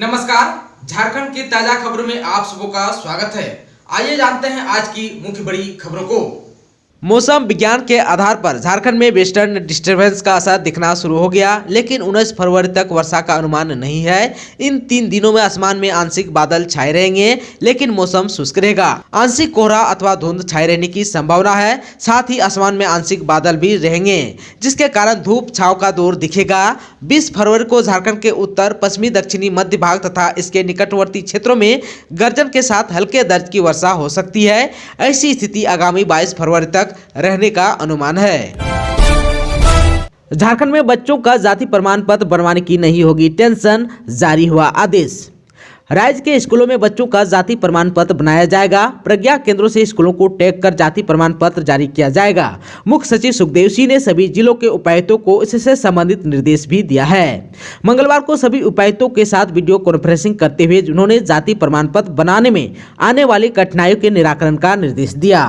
नमस्कार, झारखंड की ताजा खबरों में आप सबों का स्वागत है। आइए जानते हैं आज की मुख्य बड़ी खबरों को। मौसम विज्ञान के आधार पर झारखंड में वेस्टर्न डिस्टर्बेंस का असर दिखना शुरू हो गया, लेकिन 19 फरवरी तक वर्षा का अनुमान नहीं है। इन 3 दिनों में आसमान में आंशिक बादल छाए रहेंगे, लेकिन मौसम शुष्क रहेगा। आंशिक कोहरा अथवा धुंध छाए रहने की संभावना है। साथ ही आसमान में आंशिक बादल भी रहेंगे, जिसके कारण धूप छांव का दौर दिखेगा। 20 फरवरी को झारखंड के उत्तर पश्चिमी दक्षिणी मध्य भाग तथा इसके निकटवर्ती क्षेत्रों में गर्जन के साथ हल्के दर्ज की वर्षा हो सकती है। ऐसी स्थिति आगामी 22 फरवरी तक रहने का अनुमान है। झारखंड में बच्चों का जाति प्रमाण पत्र बनवाने की नहीं होगी टेंशन, जारी हुआ आदेश। राज्य के स्कूलों में बच्चों का जाति प्रमाण पत्र बनाया जाएगा। प्रज्ञा केंद्रों से स्कूलों को टैग कर जाति प्रमाण पत्र जारी किया जाएगा। मुख्य सचिव सुखदेव सिंह ने सभी जिलों के उपायुक्तों को इससे संबंधित निर्देश भी दिया है। मंगलवार को सभी उपायुक्तों के साथ वीडियो कॉन्फ्रेंसिंग करते हुए उन्होंने जाति प्रमाण पत्र बनाने में आने वाली कठिनाइयों के निराकरण का निर्देश दिया।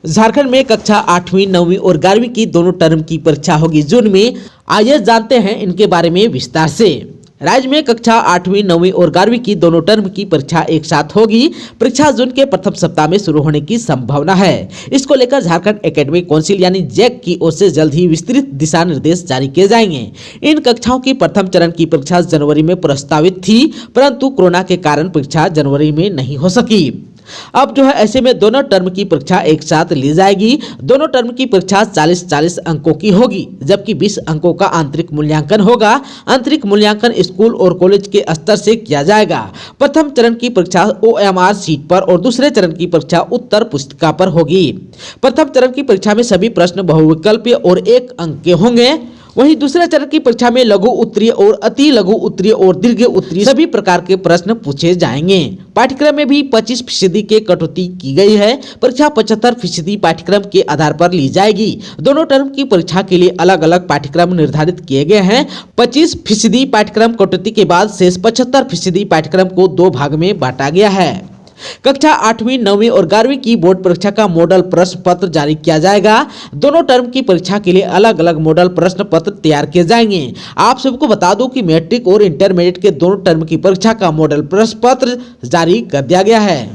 झारखंड में कक्षा 8वीं, 9वीं और 11वीं की दोनों टर्म की परीक्षा होगी जून में। आइए जानते हैं इनके बारे में विस्तार से। राज्य में कक्षा 8वीं, 9वीं और 11वीं की दोनों टर्म की परीक्षा एक साथ होगी। परीक्षा जून के प्रथम सप्ताह में शुरू होने की संभावना है। इसको लेकर झारखंड एकेडमिक काउंसिल यानी जैक की ओर से जल्द ही विस्तृत दिशा निर्देश जारी किए जाएंगे। इन कक्षाओं की प्रथम चरण की परीक्षा जनवरी में प्रस्तावित थी, परंतु कोरोना के कारण परीक्षा जनवरी में नहीं हो सकी। अब ऐसे में दोनों टर्म की परीक्षा एक साथ ली जाएगी। दोनों टर्म की परीक्षा 40-40 अंकों की होगी, जबकि 20 अंकों का आंतरिक मूल्यांकन होगा। आंतरिक मूल्यांकन स्कूल और कॉलेज के स्तर से किया जाएगा। प्रथम चरण की परीक्षा OMR सीट पर और दूसरे चरण की परीक्षा उत्तर पुस्तिका पर होगी। प्रथम चरण की परीक्षा में सभी प्रश्न बहुविकल्पीय और 1 अंक के होंगे। वहीं दूसरे चरण की परीक्षा में लघु उत्तरीय और अति लघु उत्तरीय और दीर्घ उत्तरीय सभी प्रकार के प्रश्न पूछे जाएंगे। पाठ्यक्रम में भी 25% के कटौती की गई है। परीक्षा 75% पाठ्यक्रम के आधार पर ली जाएगी। दोनों टर्म की परीक्षा के लिए अलग अलग पाठ्यक्रम निर्धारित किए गए हैं। 25% पाठ्यक्रम कटौती के बाद शेष 75% पाठ्यक्रम को 2 भाग में बांटा गया है। कक्षा 8वीं, 9वीं और 11वीं की बोर्ड परीक्षा का मॉडल प्रश्न पत्र जारी किया जाएगा। दोनों टर्म की परीक्षा के लिए अलग अलग मॉडल प्रश्न पत्र तैयार किए जाएंगे। आप सबको बता दूं कि मैट्रिक और इंटरमीडिएट के दोनों टर्म की परीक्षा का मॉडल प्रश्न पत्र जारी कर दिया गया है।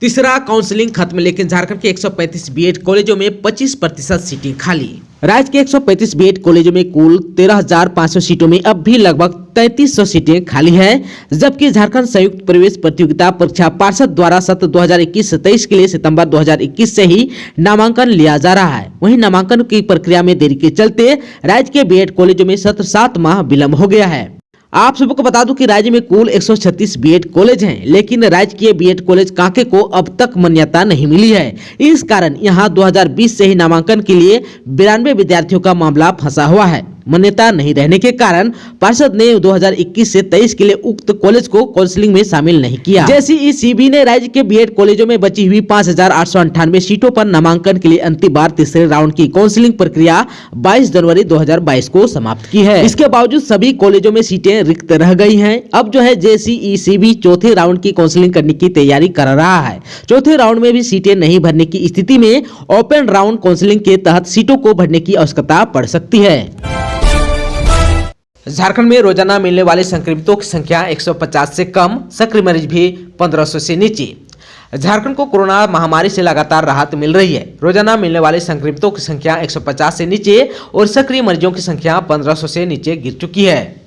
तीसरा काउंसलिंग खत्म, लेकिन झारखंड के 135 बीएड कॉलेजों में 25% सीटें खाली। राज्य के 135 बीएड कॉलेजों में कुल 13,500 सीटों में अब भी लगभग 3,300 सीटें खाली है, जबकि झारखंड संयुक्त प्रवेश प्रतियोगिता परीक्षा पार्षद द्वारा सत्र 2021-23 के लिए सितंबर 2021 से ही नामांकन लिया जा रहा है। वहीं नामांकन की प्रक्रिया में देरी के चलते राज्य के बीएड कॉलेजों में सत्र 7 माह विलंब हो गया है। आप सबको बता दूं कि राज्य में कुल 136 बीएड कॉलेज हैं, लेकिन राजकीय बीएड कॉलेज कांके को अब तक मान्यता नहीं मिली है। इस कारण यहां 2020 से ही नामांकन के लिए 92 विद्यार्थियों का मामला फंसा हुआ है। मान्यता नहीं रहने के कारण पार्षद ने 2021 से 23 के लिए उक्त कॉलेज को काउंसलिंग में शामिल नहीं किया। JCECB ने राज्य के बीएड कॉलेजों में बची हुई 5,898 सीटों पर नामांकन के लिए अंतिम बार तीसरे राउंड की काउंसलिंग प्रक्रिया 22 जनवरी 2022 को समाप्त की है। इसके बावजूद सभी कॉलेजों में सीटें रिक्त रह गई हैं। अब JCECB चौथे राउंड की काउंसलिंग करने की तैयारी कर रहा है। चौथे राउंड में भी सीटें नहीं भरने की स्थिति में ओपन राउंड काउंसलिंग के तहत सीटों को भरने की आवश्यकता पड़ सकती है। झारखंड में रोजाना मिलने वाले संक्रमितों की संख्या 150 से कम, सक्रिय मरीज भी 1500 से नीचे। झारखंड को कोरोना महामारी से लगातार राहत मिल रही है। रोजाना मिलने वाले संक्रमितों की संख्या 150 से नीचे और सक्रिय मरीजों की संख्या 1500 से नीचे गिर चुकी है।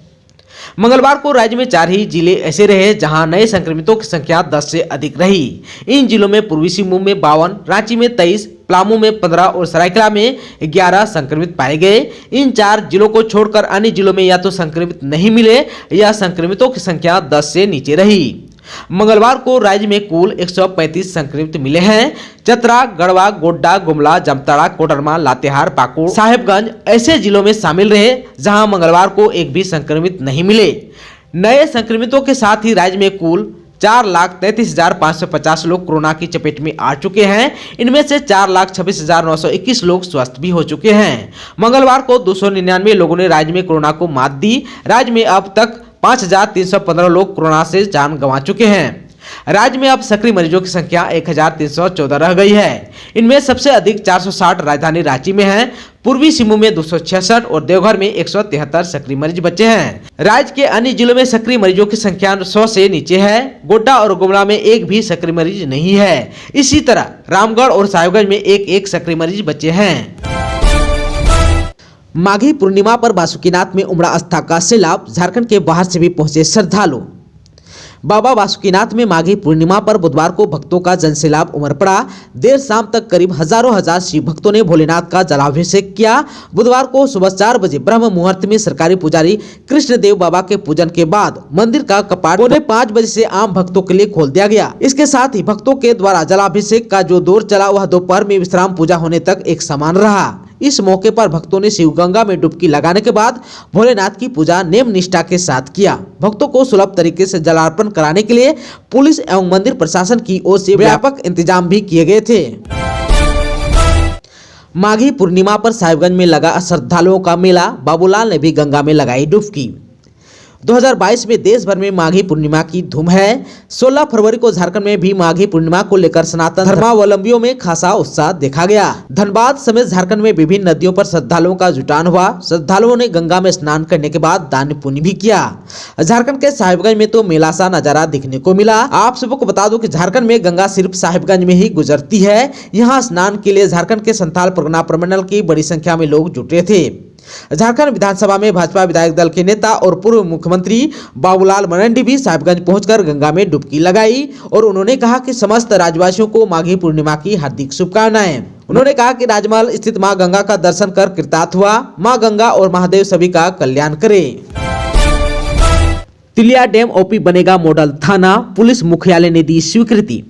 मंगलवार को राज्य में 4 ही जिले ऐसे रहे जहां नए संक्रमितों की संख्या 10 से अधिक रही। इन जिलों में पूर्वी सिंहभूम में 52, रांची में 23, पलामू में 15 और सरायकेला में 11 संक्रमित पाए गए। इन 4 जिलों को छोड़कर अन्य जिलों में या तो संक्रमित नहीं मिले या संक्रमितों की संख्या 10 से नीचे रही। मंगलवार को राज्य में कुल 135 संक्रमित मिले हैं। चतरा, गढ़वा, गोड्डा, गुमला, जामताड़ा, कोडरमा, लातेहार, पाकुड़, साहेबगंज ऐसे जिलों में शामिल रहे जहां मंगलवार को एक भी संक्रमित नहीं मिले। नए संक्रमितों के साथ ही राज्य में कुल 4,33,550 लोग कोरोना की चपेट में आ चुके हैं। इनमें से 4,26,921 लोग स्वस्थ भी हो चुके हैं। मंगलवार को 299 लोगों ने राज्य में कोरोना को मात दी। राज्य में अब तक 5,315 लोग कोरोना से जान गंवा चुके हैं। राज्य में अब सक्रिय मरीजों की संख्या 1314 रह गई है। इनमें सबसे अधिक 460 राजधानी रांची में है, पूर्वी सिंहभूम में 266 और देवघर में 173 सक्रिय मरीज बचे हैं। राज्य के अन्य जिलों में सक्रिय मरीजों की संख्या 100 से नीचे है। गोड्डा और गुमला में एक भी सक्रिय मरीज नहीं है। इसी तरह रामगढ़ और साहिबगंज में एक सक्रिय मरीज बचे हैं। माघी पूर्णिमा पर बासुकीनाथ में उमड़ा आस्था का सैलाब, झारखंड के बाहर से भी पहुंचे श्रद्धालु। बाबा बासुकीनाथ में माघी पूर्णिमा पर बुधवार को भक्तों का जनसैलाब उमड़ पड़ा। देर शाम तक करीब हजार शिव भक्तों ने भोलेनाथ का जलाभिषेक किया। बुधवार को सुबह 4 बजे ब्रह्म मुहूर्त में सरकारी पुजारी कृष्णदेव बाबा के पूजन के बाद मंदिर का कपाट 4:45 बजे से आम भक्तों के लिए खोल दिया गया। इसके साथ ही भक्तों के द्वारा जलाभिषेक का जो दौर चला वह दोपहर में विश्राम पूजा होने तक एक समान रहा। इस मौके पर भक्तों ने शिवगंगा में डुबकी लगाने के बाद भोलेनाथ की पूजा नेम निष्ठा के साथ किया। भक्तों को सुलभ तरीके से जलार्पण कराने के लिए पुलिस एवं मंदिर प्रशासन की ओर से व्यापक इंतजाम भी किए गए थे। माघी पूर्णिमा पर साहिबगंज में लगा श्रद्धालुओं का मेला, बाबूलाल ने भी गंगा में लगाई डुबकी। 2022 में देश भर में माघी पूर्णिमा की धूम है। 16 फरवरी को झारखंड में भी माघी पूर्णिमा को लेकर सनातन धर्मावलंबियों में खासा उत्साह देखा गया। धनबाद समेत झारखंड में विभिन्न नदियों पर श्रद्धालुओं का जुटान हुआ। श्रद्धालुओं ने गंगा में स्नान करने के बाद दान पुण्य भी किया। झारखंड के साहिबगंज में तो मेला सा नजारा देखने को मिला। आप सबको बता दूं कि झारखंड में गंगा सिर्फ साहिबगंज में ही गुजरती है। यहाँ स्नान के लिए झारखंड के संथाल परगना प्रमंडल की बड़ी संख्या में लोग जुटे थे। झारखंड विधानसभा में भाजपा विधायक दल के नेता और पूर्व मुख्यमंत्री बाबूलाल मरंडी भी साहिबगंज पहुंचकर गंगा में डुबकी लगाई और उन्होंने कहा कि समस्त राज्यवासियों को माघी पूर्णिमा की हार्दिक शुभकामनाएं। उन्होंने कहा कि राजमहल स्थित मां गंगा का दर्शन कर कृतार्थ हुआ। मां गंगा और महादेव सभी का कल्याण करे। तिलिया डैम ओपी बनेगा मॉडल थाना, पुलिस मुख्यालय ने दी स्वीकृति।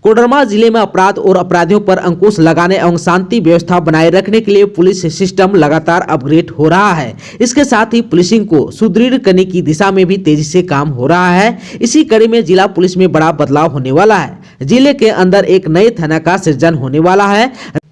कोडरमा जिले में अपराध और अपराधियों पर अंकुश लगाने एवं शांति व्यवस्था बनाए रखने के लिए पुलिस सिस्टम लगातार अपग्रेड हो रहा है। इसके साथ ही पुलिसिंग को सुदृढ़ करने की दिशा में भी तेजी से काम हो रहा है। इसी कड़ी में जिला पुलिस में बड़ा बदलाव होने वाला है। जिले के अंदर एक नए थाना का सृजन होने वाला है।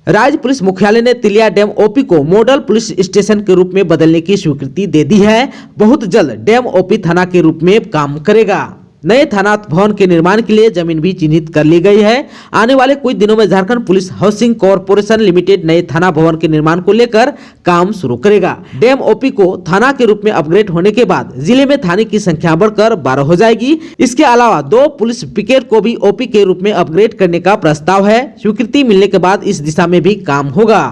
राज्य पुलिस मुख्यालय ने तिलिया डैम ओपी को मॉडल पुलिस स्टेशन के रूप में बदलने की स्वीकृति दे दी है। बहुत जल्द डैम ओपी थाना के रूप में काम करेगा। नए थाना भवन के निर्माण के लिए जमीन भी चिन्हित कर ली गई है। आने वाले कुछ दिनों में Jharkhand police housing corporation limited नए थाना भवन के निर्माण को लेकर काम शुरू करेगा। डैम ओपी को थाना के रूप में अपग्रेड होने के बाद जिले में थाने की संख्या बढ़कर 12 हो जाएगी। इसके अलावा 2 पुलिस पिकेट को भी ओपी के रूप में अपग्रेड करने का प्रस्ताव है। स्वीकृति मिलने के बाद इस दिशा में भी काम होगा।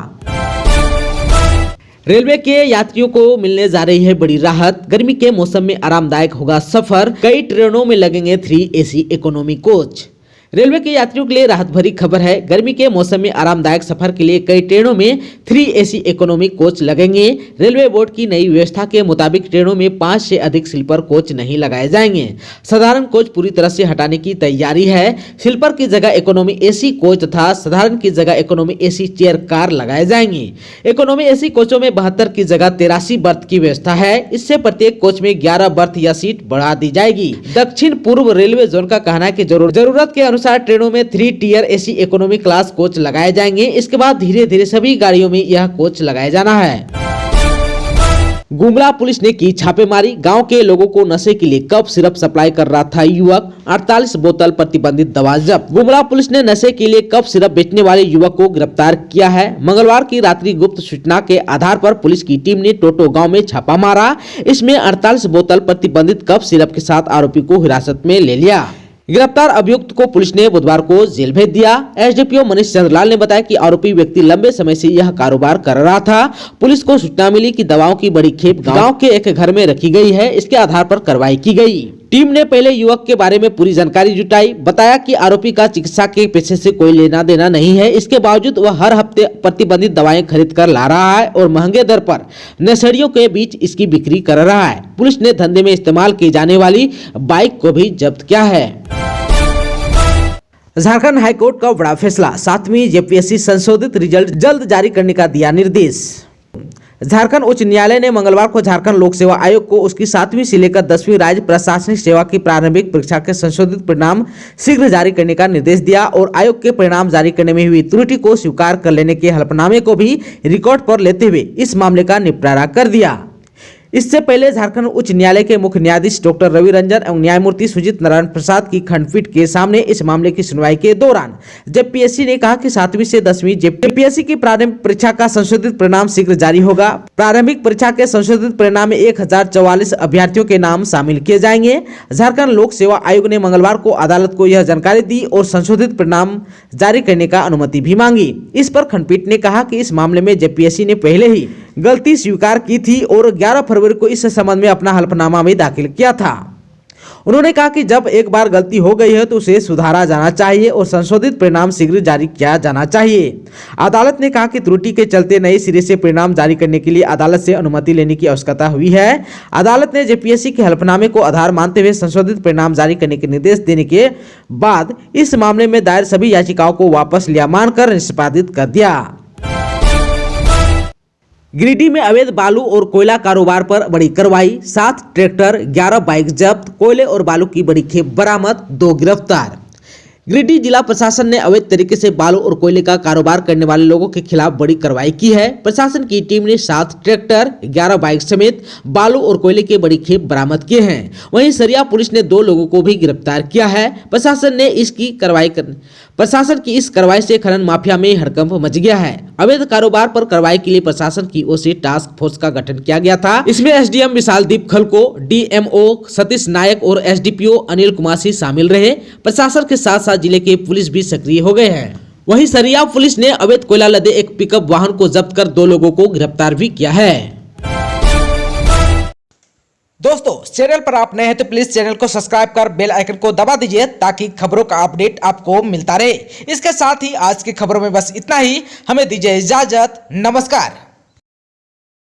रेलवे के यात्रियों को मिलने जा रही है बड़ी राहत। गर्मी के मौसम में आरामदायक होगा सफर। कई ट्रेनों में लगेंगे 3 AC इकोनॉमी कोच। रेलवे के यात्रियों के लिए राहत भरी खबर है। गर्मी के मौसम में आरामदायक सफर के लिए कई ट्रेनों में 3 AC इकोनॉमी कोच लगेंगे। रेलवे बोर्ड की नई व्यवस्था के मुताबिक ट्रेनों में 5 से अधिक स्लीपर कोच नहीं लगाए जाएंगे। साधारण कोच पूरी तरह से हटाने की तैयारी है। स्लीपर की जगह इकोनॉमी AC कोच तथा साधारण की जगह इकोनॉमी AC चेयर कार लगाए जाएंगे। इकोनॉमी AC कोचों में 72 की जगह 83 बर्थ की व्यवस्था है। इससे प्रत्येक कोच में 11 बर्थ या सीट बढ़ा दी जाएगी। दक्षिण पूर्व रेलवे जोन का कहना है कि जरूरत के अनुसार ट्रेनों में 3 tier AC economy class coach लगाए जाएंगे। इसके बाद धीरे धीरे सभी गाड़ियों में यह कोच लगाया जाना है। गुमला पुलिस ने की छापेमारी। गांव के लोगों को नशे के लिए कफ सिरप सप्लाई कर रहा था युवक। 48 बोतल प्रतिबंधित दवा जब्त। गुमला पुलिस ने नशे के लिए कफ सिरप बेचने वाले युवक को गिरफ्तार किया है। मंगलवार की रात्रि गुप्त सूचना के आधार पर पुलिस की टीम ने टोटो गांव में छापा मारा। इसमें 48 बोतल प्रतिबंधित कफ सिरप के साथ आरोपी को हिरासत में ले लिया। गिरफ्तार अभियुक्त को पुलिस ने बुधवार को जेल भेज दिया। एसडीपीओ मनीष चंद्रलाल ने बताया कि आरोपी व्यक्ति लंबे समय से यह कारोबार कर रहा था। पुलिस को सूचना मिली कि दवाओं की बड़ी खेप गांव के एक घर में रखी गई है। इसके आधार पर कार्रवाई की गई। टीम ने पहले युवक के बारे में पूरी जानकारी जुटाई। बताया कि आरोपी का चिकित्सा के पेशे से कोई लेना देना नहीं है। इसके बावजूद वह हर हफ्ते प्रतिबंधित दवाएं खरीद कर ला रहा है और महंगे दर पर नशेड़ियों के बीच इसकी बिक्री कर रहा है। पुलिस ने धंधे में इस्तेमाल की जाने वाली बाइक को भी जब्त किया है। झारखंड हाईकोर्ट का बड़ा फैसला। 7वीं जेपीएससी संशोधित रिजल्ट जल्द जारी करने का दिया निर्देश। झारखंड उच्च न्यायालय ने मंगलवार को झारखंड लोक सेवा आयोग को उसकी 7वीं से लेकर 10वीं राज्य प्रशासनिक सेवा की प्रारंभिक परीक्षा के संशोधित परिणाम शीघ्र जारी करने का निर्देश दिया और आयोग के परिणाम जारी करने में हुई त्रुटि को स्वीकार कर लेने के हलफनामे को भी रिकॉर्ड पर लेते हुए इस मामले का निपटारा कर दिया। इससे पहले झारखंड उच्च न्यायालय के मुख्य न्यायाधीश डॉक्टर रवि रंजन एवं न्यायमूर्ति सुजीत नारायण प्रसाद की खंडपीठ के सामने इस मामले की सुनवाई के दौरान जेपीएससी ने कहा कि 7वीं से 10वीं जेपीएससी की प्रारंभिक परीक्षा का संशोधित परिणाम शीघ्र जारी होगा। प्रारंभिक परीक्षा के संशोधित परिणाम में 1044 अभ्यर्थियों के नाम शामिल किए जाएंगे। झारखंड लोक सेवा आयोग ने मंगलवार को अदालत को यह जानकारी दी और संशोधित परिणाम जारी करने का अनुमति भी मांगी। इस पर खंडपीठ ने कहा कि इस मामले में जेपीएससी ने पहले ही गलती स्वीकार की थी और 11 फरवरी को इस संबंध में अपना हलफनामा भी दाखिल किया था। उन्होंने कहा कि जब एक बार गलती हो गई है तो उसे सुधारा जाना चाहिए और संशोधित परिणाम शीघ्र जारी किया जाना चाहिए। अदालत ने कहा कि त्रुटि के चलते नए सिरे से परिणाम जारी करने के लिए अदालत से अनुमति लेने की आवश्यकता हुई है। अदालत ने जेपीएससी के हलफनामे को आधार मानते हुए संशोधित परिणाम जारी करने के निर्देश देने के बाद इस मामले में दायर सभी याचिकाओं को वापस लिया मानकर निष्पादित कर दिया। गिरिडीह में अवैध बालू और कोयला कारोबार पर बड़ी कार्रवाई, 7 ट्रैक्टर 11 बाइक जब्त, कोयले और बालू की बड़ी खेप बरामद, 2 गिरफ्तार। गिरिडीह जिला प्रशासन ने अवैध तरीके से बालू और कोयले का कारोबार करने वाले लोगों के खिलाफ बड़ी कार्रवाई की है। प्रशासन की टीम ने 7 ट्रैक्टर 11 बाइक समेत बालू और कोयले के बड़ी खेप बरामद किए हैं। वहीं सरिया पुलिस ने 2 लोगों को भी गिरफ्तार किया है। प्रशासन की इस कार्रवाई से खनन माफिया में हड़कंप मच गया है। अवैध कारोबार पर कार्रवाई के लिए प्रशासन की ओर से टास्क फोर्स का गठन किया गया था। इसमें एसडीएम विशालदीप खलको, डीएमओ सतीश नायक और एसडीपीओ अनिल कुमासी शामिल रहे। प्रशासन के साथ साथ जिले के पुलिस भी सक्रिय हो गए हैं। वहीं सरिया पुलिस ने अवैध कोयला लदे एक पिकअप वाहन को जब्त कर 2 लोगों को गिरफ्तार भी किया है। दोस्तों, चैनल पर आप नए हैं तो प्लीज चैनल को सब्सक्राइब कर बेल आइकन को दबा दीजिए ताकि खबरों का अपडेट आपको मिलता रहे। इसके साथ ही आज की खबरों में बस इतना ही। हमें दीजिए इजाजत। नमस्कार।